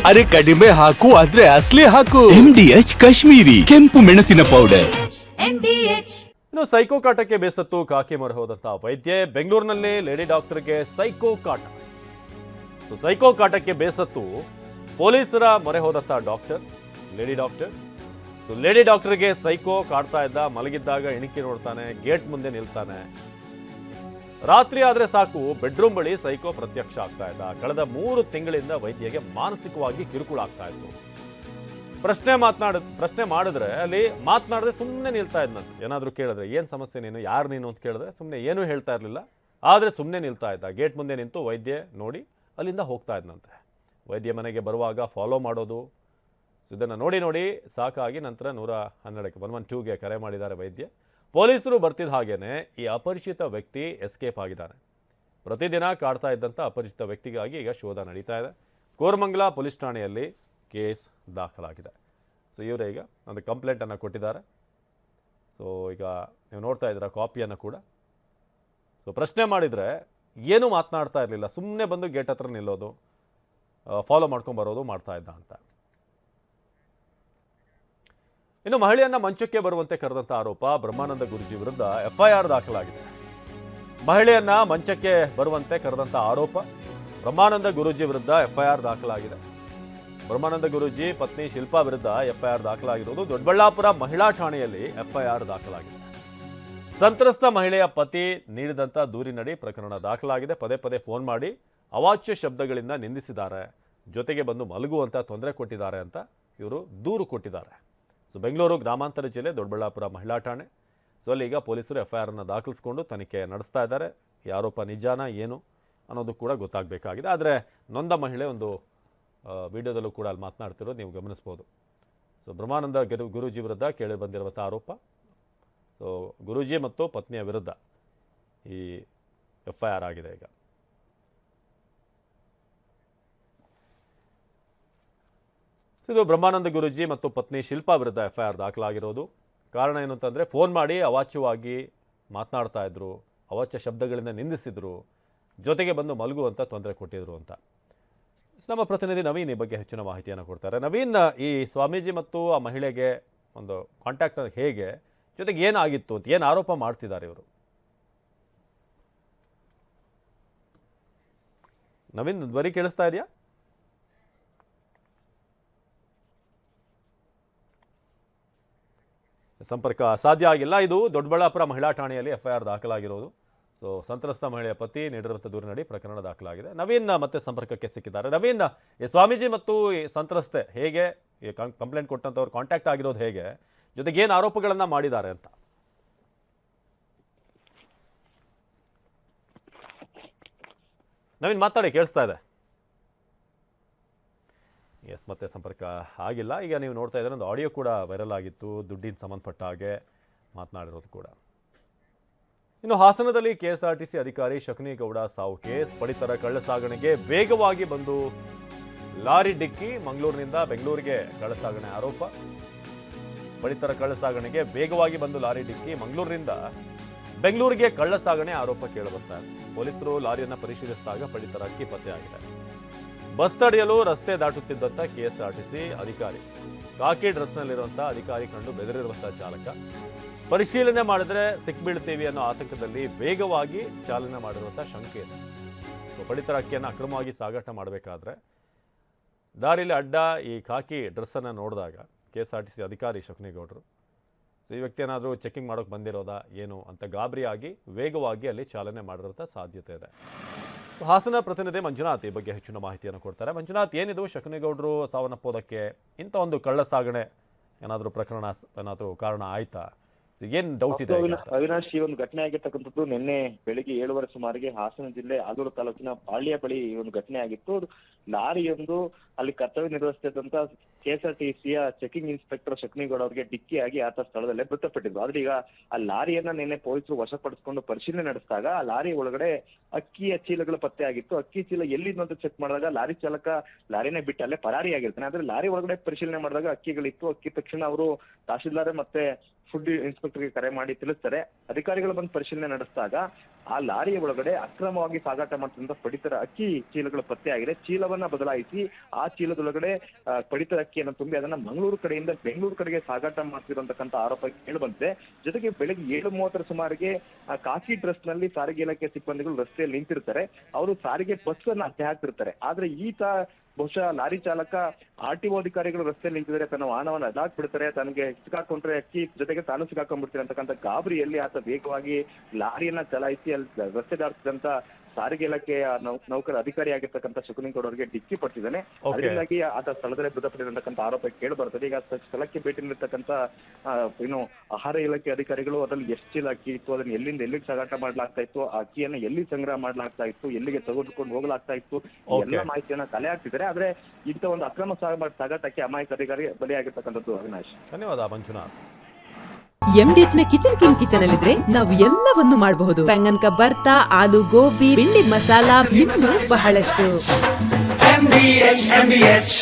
ಅರೆ ಕಡಿಮೆ ಹಾಕು ಆದ್ರೆ ಅಸಲಿ ಹಾಕು MDH ಕಾಶ್ಮೀರಿ ಕೆಂಪು ಮೆಣಸಿನ ಪೌಡರ್. ಇನ್ನು ಸೈಕೋ ಕಾಟಕ್ಕೆ ಬೇಸತ್ತು ಕಾಕಿ ಮೊರೆ ಹೋದಂತಹ ವೈದ್ಯೆ ಬೆಂಗಳೂರಿನಲ್ಲಿ ಲೇಡಿ ಡಾಕ್ಟರ್ಗೆ ಸೈಕೋ ಕಾಟ. ಸೈಕೋ ಕಾಟಕ್ಕೆ ಬೇಸತ್ತು ಪೊಲೀಸರ ಮೊರೆ ಹೋದಂತಹ ಲೇಡಿ ಡಾಕ್ಟರ್ಗೆ ಸೈಕೋ ಕಾಡ್ತಾ ಇದ್ದ. ಮಲಗಿದ್ದಾಗ ಇಣಿಕಿ ನೋಡ್ತಾನೆ, ಗೇಟ್ ಮುಂದೆ ನಿಲ್ತಾನೆ. ರಾತ್ರಿ ಆದ್ರೆ ಸಾಕು ಬೆಡ್ರೂಮ್ ಬಳಿ ಸೈಕೋ ಪ್ರತ್ಯಕ್ಷ ಆಗ್ತಾ ಇದ್ದ. ಕಳೆದ 3 ತಿಂಗಳಿಂದ ವೈದ್ಯೆಗೆ ಮಾನಸಿಕವಾಗಿ ಕಿರುಕುಳ ಆಗ್ತಾ ಇತ್ತು. ಪ್ರಶ್ನೆ ಮಾಡಿದ್ರೆ ಅಲ್ಲಿ ಮಾತನಾಡದೆ ಸುಮ್ಮನೆ ನಿಲ್ತಾ ಇದ್ನಂತೆ. ಏನಾದರೂ ಕೇಳಿದ್ರೆ ಏನ್ ಸಮಸ್ಯೆ ನೀನು, ಯಾರು ನೀನು ಅಂತ ಕೇಳಿದ್ರೆ ಸುಮ್ಮನೆ ಏನೂ ಹೇಳ್ತಾ ಇರಲಿಲ್ಲ. ಆದರೆ ಸುಮ್ಮನೆ ನಿಲ್ತಾ ಇದ್ದ. ಗೇಟ್ ಮುಂದೆ ನಿಂತು ವೈದ್ಯೆ ನೋಡಿ ಅಲ್ಲಿಂದ ಹೋಗ್ತಾ ಇದ್ನಂತೆ. ವೈದ್ಯ ಮನೆಗೆ ಬರುವಾಗ ಫಾಲೋ ಮಾಡೋದು. ಇದನ್ನು ನೋಡಿ ಸಾಕಾಗಿ ನಂತರ 112ಕ್ಕೆ 112ಗೆ ಕರೆ ಮಾಡಿದ್ದಾರೆ ವೈದ್ಯ. ಪೊಲೀಸರು ಬರ್ತಿದ್ದ ಹಾಗೇನೆ ಈ ಅಪರಿಚಿತ ವ್ಯಕ್ತಿ ಎಸ್ಕೇಪ್ ಆಗಿದ್ದಾನೆ. ಪ್ರತಿದಿನ ಕಾಡ್ತಾ ಇದ್ದಂಥ ಅಪರಿಚಿತ ವ್ಯಕ್ತಿಗಾಗಿ ಈಗ ಶೋಧ ನಡೀತಾ ಇದೆ. ಕೋರಮಂಗಲ ಪೊಲೀಸ್ ಠಾಣೆಯಲ್ಲಿ ಕೇಸ್ ದಾಖಲಾಗಿದೆ. ಸೊ ಇವರೇ ಈಗ ಒಂದು ಕಂಪ್ಲೇಂಟನ್ನು ಕೊಟ್ಟಿದ್ದಾರೆ. ಸೊ ಈಗ ನೀವು ನೋಡ್ತಾ ಇದ್ದೀರಾ ಕಾಪಿಯನ್ನು ಕೂಡ. ಸೊ ಪ್ರಶ್ನೆ ಮಾಡಿದರೆ ಏನೂ ಮಾತನಾಡ್ತಾ ಇರಲಿಲ್ಲ, ಸುಮ್ಮನೆ ಬಂದು ಗೇಟ್ ಹತ್ರ ನಿಲ್ಲೋದು, ಫಾಲೋ ಮಾಡ್ಕೊಂಬರೋದು ಮಾಡ್ತಾ ಇದ್ದ ಅಂತ. ಇನ್ನು ಮಹಿಳೆಯನ್ನ ಮಂಚಕ್ಕೆ ಬರುವಂತೆ ಕರೆದಂಥ ಆರೋಪ ಬ್ರಹ್ಮಾನಂದ ಗುರೂಜಿ ವಿರುದ್ಧ FIR ದಾಖಲಾಗಿದೆ. ಮಹಿಳೆಯನ್ನ ಮಂಚಕ್ಕೆ ಬರುವಂತೆ ಕರೆದಂಥ ಆರೋಪ ಬ್ರಹ್ಮಾನಂದ ಗುರೂಜಿ ವಿರುದ್ಧ FIR ದಾಖಲಾಗಿದೆ. ಬ್ರಹ್ಮಾನಂದ ಗುರೂಜಿ ಪತ್ನಿ ಶಿಲ್ಪಾ ವಿರುದ್ಧ FIR ದಾಖಲಾಗಿರುವುದು ದೊಡ್ಡಬಳ್ಳಾಪುರ ಮಹಿಳಾ ಠಾಣೆಯಲ್ಲಿ FIR ದಾಖಲಾಗಿದೆ. ಸಂತ್ರಸ್ತ ಮಹಿಳೆಯ ಪತಿ ನೀಡಿದಂಥ ದೂರಿನಡಿ ಪ್ರಕರಣ ದಾಖಲಾಗಿದೆ. ಪದೇ ಪದೇ ಫೋನ್ ಮಾಡಿ ಅವಾಚ್ಯ ಶಬ್ದಗಳಿಂದ ನಿಂದಿಸಿದ್ದಾರೆ, ಜೊತೆಗೆ ಬಂದು ಮಲಗುವಂತ ತೊಂದರೆ ಕೊಟ್ಟಿದ್ದಾರೆ ಅಂತ ಇವರು ದೂರು ಕೊಟ್ಟಿದ್ದಾರೆ. ಸೊ ಬೆಂಗಳೂರು ಗ್ರಾಮಾಂತರ ಜಿಲ್ಲೆ ದೊಡ್ಡಬಳ್ಳಾಪುರ ಮಹಿಳಾ ಠಾಣೆ. ಸೊ ಅಲ್ಲಿ ಈಗ ಪೊಲೀಸರು FIR ಅನ್ನು ದಾಖಲಿಸಿಕೊಂಡು ತನಿಖೆ ನಡೆಸ್ತಾ ಇದ್ದಾರೆ. ಈ ಆರೋಪ ನಿಜಾನ ಏನು ಅನ್ನೋದು ಕೂಡ ಗೊತ್ತಾಗಬೇಕಾಗಿದೆ. ಆದರೆ ನೊಂದ ಮಹಿಳೆ ಒಂದು ವಿಡಿಯೋದಲ್ಲೂ ಕೂಡ ಅಲ್ಲಿ ಮಾತನಾಡ್ತಿರೋದು ನೀವು ಗಮನಿಸ್ಬೋದು. ಸೊ ಬ್ರಹ್ಮಾನಂದ ಗುರೂಜಿ ವಿರುದ್ಧ ಕೇಳಿ ಬಂದಿರುವಂಥ ಆರೋಪ. ಸೊ ಗುರೂಜಿ ಮತ್ತು ಪತ್ನಿಯ ವಿರುದ್ಧ ಈ FIR ಆಗಿದೆ. ಈಗ ಇದು ಬ್ರಹ್ಮಾನಂದ ಗುರೂಜಿ ಮತ್ತು ಪತ್ನಿ ಶಿಲ್ಪಾ ವಿರುದ್ಧ FIR ದಾಖಲಾಗಿರೋದು. ಕಾರಣ ಏನು ಅಂತಂದರೆ ಫೋನ್ ಮಾಡಿ ಅವಾಚ್ಯವಾಗಿ ಮಾತನಾಡ್ತಾ ಇದ್ರು, ಅವಾಚ್ಯ ಶಬ್ದಗಳಿಂದ ನಿಂದಿಸಿದ್ರು, ಜೊತೆಗೆ ಬಂದು ಮಲಗುವಂತ ತೊಂದರೆ ಕೊಟ್ಟಿದ್ರು ಅಂತ. ನಮ್ಮ ಪ್ರತಿನಿಧಿ ನವೀನ್ ಈ ಬಗ್ಗೆ ಹೆಚ್ಚಿನ ಮಾಹಿತಿಯನ್ನು ಕೊಡ್ತಾರೆ. ನವೀನ್, ಈ ಸ್ವಾಮೀಜಿ ಮತ್ತು ಆ ಮಹಿಳೆಗೆ ಒಂದು ಕಾಂಟ್ಯಾಕ್ಟ್ ಹೇಗೆ, ಜೊತೆಗೆ ಏನಾಗಿತ್ತು ಅಂತ, ಏನು ಆರೋಪ ಮಾಡ್ತಿದ್ದಾರೆ ಇವರು? ನವೀನ್, ಧ್ವನಿ ಕೇಳಿಸ್ತಾ ಇದೆಯಾ? ಸಂಪರ್ಕ ಸಾಧ್ಯ ಆಗಿಲ್ಲ. ಇದು ದೊಡ್ಡಬಳ್ಳಾಪುರ ಮಹಿಳಾ ಠಾಣೆಯಲ್ಲಿ FIR ದಾಖಲಾಗಿರೋದು. ಸೊ ಸಂತ್ರಸ್ತ ಮಹಿಳೆಯ ಪತಿ ನೀಡಿರುವಂಥ ದೂರಿನಡಿ ಪ್ರಕರಣ ದಾಖಲಾಗಿದೆ. ನವೀನ್ ಮತ್ತೆ ಸಂಪರ್ಕಕ್ಕೆ ಸಿಕ್ಕಿದ್ದಾರೆ. ನವೀನ್, ಈ ಸ್ವಾಮೀಜಿ ಮತ್ತು ಈ ಸಂತ್ರಸ್ತೆ ಹೇಗೆ, ಈ ಕಂಪ್ಲೇಂಟ್ ಕೊಟ್ಟಂಥವ್ರು ಕಾಂಟ್ಯಾಕ್ಟ್ ಆಗಿರೋದು ಹೇಗೆ, ಜೊತೆಗೆ ಏನು ಆರೋಪಗಳನ್ನು ಮಾಡಿದ್ದಾರೆ ಅಂತ? ನವೀನ್ ಮಾತಾಡಿ, ಕೇಳಿಸ್ತಾ ಇದೆ? ಎಸ್, ಮತ್ತೆ ಸಂಪರ್ಕ ಆಗಿಲ್ಲ. ಈಗ ನೀವು ನೋಡ್ತಾ ಇದ್ದಾರೆ ಒಂದು ಆಡಿಯೋ ಕೂಡ ವೈರಲ್ ಆಗಿತ್ತು, ದುಡ್ಡಿನ ಸಂಬಂಧಪಟ್ಟ ಹಾಗೆ ಮಾತನಾಡಿರೋದು ಕೂಡ. ಇನ್ನು ಹಾಸನದಲ್ಲಿ KSRTC ಅಧಿಕಾರಿ ಶಕುನಿಗೌಡ ಸಾವು ಕೇಸ್. ಪಡಿತರ ಕಳ್ಳ ಸಾಗಣೆಗೆ ವೇಗವಾಗಿ ಬಂದು ಲಾರಿ ಡಿಕ್ಕಿ, ಮಂಗಳೂರಿನಿಂದ ಬೆಂಗಳೂರಿಗೆ ಕಳ್ಳಸಾಗಣೆ ಆರೋಪ. ಪಡಿತರ ಕಳ್ಳ ಸಾಗಣೆಗೆ ವೇಗವಾಗಿ ಬಂದು ಲಾರಿ ಡಿಕ್ಕಿ, ಮಂಗಳೂರಿನಿಂದ ಬೆಂಗಳೂರಿಗೆ ಕಳ್ಳಸಾಗಣೆ ಆರೋಪ ಕೇಳಿಬರ್ತಾ ಇದೆ. ಪೊಲೀಸರು ಲಾರಿಯನ್ನು ಪರಿಶೀಲಿಸಿದಾಗ ಪಡಿತರ ಅಕ್ಕಿ ಪತ್ತೆಯಾಗಿದೆ. ಬಸ್ ತಡೆಯಲು ರಸ್ತೆ ದಾಟುತ್ತಿದ್ದಂಥ KSRTC ಅಧಿಕಾರಿ, ಕಾಕಿ ಡ್ರೆಸ್ನಲ್ಲಿರುವಂಥ ಅಧಿಕಾರಿ ಕಂಡು ಬೆದರಿರುವಂಥ ಚಾಲಕ, ಪರಿಶೀಲನೆ ಮಾಡಿದ್ರೆ ಸಿಕ್ಬೀಳ್ತೀವಿ ಅನ್ನೋ ಆತಂಕದಲ್ಲಿ ವೇಗವಾಗಿ ಚಾಲನೆ ಮಾಡಿರುವಂಥ ಶಂಕೆ ಇದೆ. ಪಡಿತರ ಅಕ್ಕಿಯನ್ನು ಅಕ್ರಮವಾಗಿ ಸಾಗಾಟ ಮಾಡಬೇಕಾದ್ರೆ ದಾರಿಯಲ್ಲಿ ಅಡ್ಡ ಈ ಕಾಕಿ ಡ್ರೆಸ್ಸನ್ನು ನೋಡಿದಾಗ KSRTC ಅಧಿಕಾರಿ ಶಕುನಿಗೌಡರು, ಸೊ ಈ ವ್ಯಕ್ತಿ ಏನಾದರೂ ಚೆಕಿಂಗ್ ಮಾಡೋಕೆ ಬಂದಿರೋದಾ ಏನು ಅಂತ ಗಾಬರಿಯಾಗಿ ವೇಗವಾಗಿ ಅಲ್ಲಿ ಚಾಲನೆ ಮಾಡಿರುವಂಥ ಸಾಧ್ಯತೆ ಇದೆ. ಹಾಸನ ಪ್ರತಿನಿಧಿ ಮಂಜುನಾಥ್ ಈ ಬಗ್ಗೆ ಹೆಚ್ಚಿನ ಮಾಹಿತಿಯನ್ನು ಕೊಡ್ತಾರೆ. ಮಂಜುನಾಥ್, ಏನಿದು ಶಕುನಿಗೌಡರು ಸಾವನ್ನಪ್ಪೋದಕ್ಕೆ ಇಂಥ ಒಂದು ಕಳ್ಳ ಸಾಗಣೆ ಏನಾದರೂ ಪ್ರಕರಣ, ಏನಾದರೂ ಕಾರಣ ಆಯ್ತಾ? ಏನ್ ಡೌಟ್ ಇದೆ? ಅವಿನಾಶ್, ಈ ಒಂದು ಘಟನೆ ಆಗಿರ್ತಕ್ಕಂಥದ್ದು ನಿನ್ನೆ ಬೆಳಿಗ್ಗೆ 7:30 ಸುಮಾರಿಗೆ ಹಾಸನ ಜಿಲ್ಲೆ ಆಲೂರು ತಾಲೂಕಿನ ಪಾಳ್ಯ ಬಳಿ ಈ ಒಂದು ಘಟನೆ ಆಗಿತ್ತು. ಲಾರಿಯೊಂದು ಅಲ್ಲಿ ಕರ್ತವ್ಯ ನಿರ್ವಹಿಸುತ್ತಿದ್ದಂತ KSRTCಯ ಚೆಕಿಂಗ್ ಇನ್ಸ್ಪೆಕ್ಟರ್ ಶಕುನಿಗೌಡ ಅವರಿಗೆ ಡಿಕ್ಕಿಯಾಗಿ ಆತ ಸ್ಥಳದಲ್ಲೇ ಮೃತಪಟ್ಟಿದ್ರು. ಆದ್ರೆ ಈಗ ಆ ಲಾರಿಯನ್ನ ನಿನ್ನೆ ಪೊಲೀಸರು ವಶಪಡಿಸಿಕೊಂಡು ಪರಿಶೀಲನೆ ನಡೆಸಿದಾಗ ಆ ಲಾರಿ ಒಳಗಡೆ ಅಕ್ಕಿಯ ಚೀಲಗಳು ಪತ್ತೆ ಆಗಿತ್ತು. ಅಕ್ಕಿ ಚೀಲ ಎಲ್ಲಿದ್ದು ಅಂತ ಚೆಕ್ ಮಾಡಿದಾಗ ಲಾರಿ ಚಾಲಕ ಲಾರಿನೇ ಬಿಟ್ಟು ಅಲ್ಲೇ ಪರಾರಿಯಾಗಿರ್ತಾನೆ. ಆದ್ರೆ ಲಾರಿ ಒಳಗಡೆ ಪರಿಶೀಲನೆ ಮಾಡಿದಾಗ ಅಕ್ಕಿಗಳಿತ್ತು. ಅಕ್ಕಿ ತಕ್ಷಣ ಅವರು ತಹಶೀಲ್ದಾರ್ ಮತ್ತೆ ಫುಡ್ ಇನ್ಸ್ಪೆಕ್ಟರ್ಗೆ ಕರೆ ಮಾಡಿ ತಿಳಿಸ್ತಾರೆ. ಅಧಿಕಾರಿಗಳು ಬಂದು ಪರಿಶೀಲನೆ ನಡೆಸಿದಾಗ ಆ ಲಾರಿಯ ಒಳಗಡೆ ಅಕ್ರಮವಾಗಿ ಸಾಗಾಟ ಮಾಡ್ತಿದ್ದಂತ ಪಡಿತರ ಅಕ್ಕಿ ಚೀಲಗಳು ಪತ್ತೆಯಾಗಿದೆ. ಚೀಲವನ್ನ ಬದಲಾಯಿಸಿ ಆ ಚೀಲದೊಳಗಡೆ ಪಡಿತರ ಅಕ್ಕಿಯನ್ನು ತುಂಬಿ ಅದನ್ನ ಮಂಗಳೂರು ಕಡೆಯಿಂದ ಬೆಂಗಳೂರು ಕಡೆಗೆ ಸಾಗಾಟ ಮಾಡ್ತಿರೋಂತಕ್ಕಂಥ ಆರೋಪ ಕೇಳಿಬಂದಿದೆ. ಜೊತೆಗೆ ಬೆಳಗ್ಗೆ 7:30 ಸುಮಾರಿಗೆ ಖಾಕಿ ಡ್ರೆಸ್ ನಲ್ಲಿ ಸಾರಿಗೆ ಇಲಾಖೆ ಸಿಬ್ಬಂದಿಗಳು ರಸ್ತೆಯಲ್ಲಿ ನಿಂತಿರ್ತಾರೆ. ಅವರು ಸಾರಿಗೆ ಬಸ್ ಅನ್ನ ಅಡ್ಡ ಹಾಕ್ತಿರ್ತಾರೆ. ಆದ್ರೆ ಈತ ಬಹುಶಃ ಲಾರಿ ಚಾಲಕ RTO ಅಧಿಕಾರಿಗಳು ರಸ್ತೆಯಲ್ಲಿ ನಿಂತಿದ್ದಾರೆ, ತನ್ನ ವಾಹನವನ್ನು ಅದಾಕ್ಬಿಡ್ತಾರೆ, ತನಗೆ ಸಿಕ್ಕಾಕೊಂಡ್ರೆ ಅಕ್ಕಿ ಜೊತೆಗೆ ತಾನು ಸಿಕ್ಕಾಕೊಂಡ್ಬಿಡ್ತಾರೆ ಅಂತಕ್ಕಂಥ ಗಾಬರಿಯಲ್ಲಿ ಆತ ವೇಗವಾಗಿ ಲಾರಿಯನ್ನ ಚಲಾಯಿಸಿ ಅಲ್ಲಿ ರಸ್ತೆ ದಾಟಿಸಿದಂತ ಸಾರಿಗೆ ಇಲಾಖೆಯ ನೌಕರ ಅಧಿಕಾರಿ ಆಗಿರ್ತಕ್ಕಂಥ ಶಕುನಿಗೌಡ ಅವರಿಗೆ ಡಿಕ್ಕಿ ಪಡಿಸಿದ್ದಾನೆ. ಅದರಿಂದಾಗಿ ಆತ ಸ್ಥಳದಲ್ಲೇ ಮೃತಪಟ್ಟಿರತಕ್ಕಂಥ ಆರೋಪ ಕೇಳಿ ಬರ್ತದೆ. ಈಗ ಸ್ಥಳಕ್ಕೆ ಭೇಟಿ ನೀಡಿರ್ತಕ್ಕಂಥ ಆಹಾರ ಇಲಾಖೆ ಅಧಿಕಾರಿಗಳು ಅದರಲ್ಲಿ ಎಷ್ಟು ಚೀಲ ಅಕ್ಕಿ ಇತ್ತು, ಅದನ್ನ ಎಲ್ಲಿಂದ ಎಲ್ಲಿಗೆ ಸಾಗಾಟ ಮಾಡ್ಲಾಗ್ತಾ ಇತ್ತು, ಆ ಅಕ್ಕಿಯನ್ನ ಎಲ್ಲಿ ಸಂಗ್ರಹ ಮಾಡ್ಲಾಗ್ತಾ ಇತ್ತು, ಎಲ್ಲಿಗೆ ತೆಗೆದುಕೊಂಡು ಹೋಗ್ಲಾಗ್ತಾ ಇತ್ತು, ಎಲ್ಲ ಮಾಹಿತಿಯನ್ನ ಕಲೆ ಹಾಕ್ತಿದ್ದಾರೆ. ಆದ್ರೆ ಇಂಥ ಒಂದು ಅಕ್ರಮ ಸಾಗಾಟಕ್ಕೆ ಅಮಾಯಕ ಅಧಿಕಾರಿ ಬಲಿಯಾಗಿರ್ತಕ್ಕಂಥದ್ದು. ಅವಿನಾಶ್, ಧನ್ಯವಾದ ಮಂಜುನಾಥ್. MDH ನ ಕಿಚನ್ ಅಲ್ಲಿದ್ರೆ ನಾವು ಎಲ್ಲವನ್ನು ಮಾಡಬಹುದು. ಬೆಂಗನ್ ಕ ಬರ್ತಾ, ಆಲೂ ಗೋಬಿ, ಭಿಂಡಿ ಮಸಾಲಾ, ಇನ್ನೂ ಬಹಳಷ್ಟು. MDH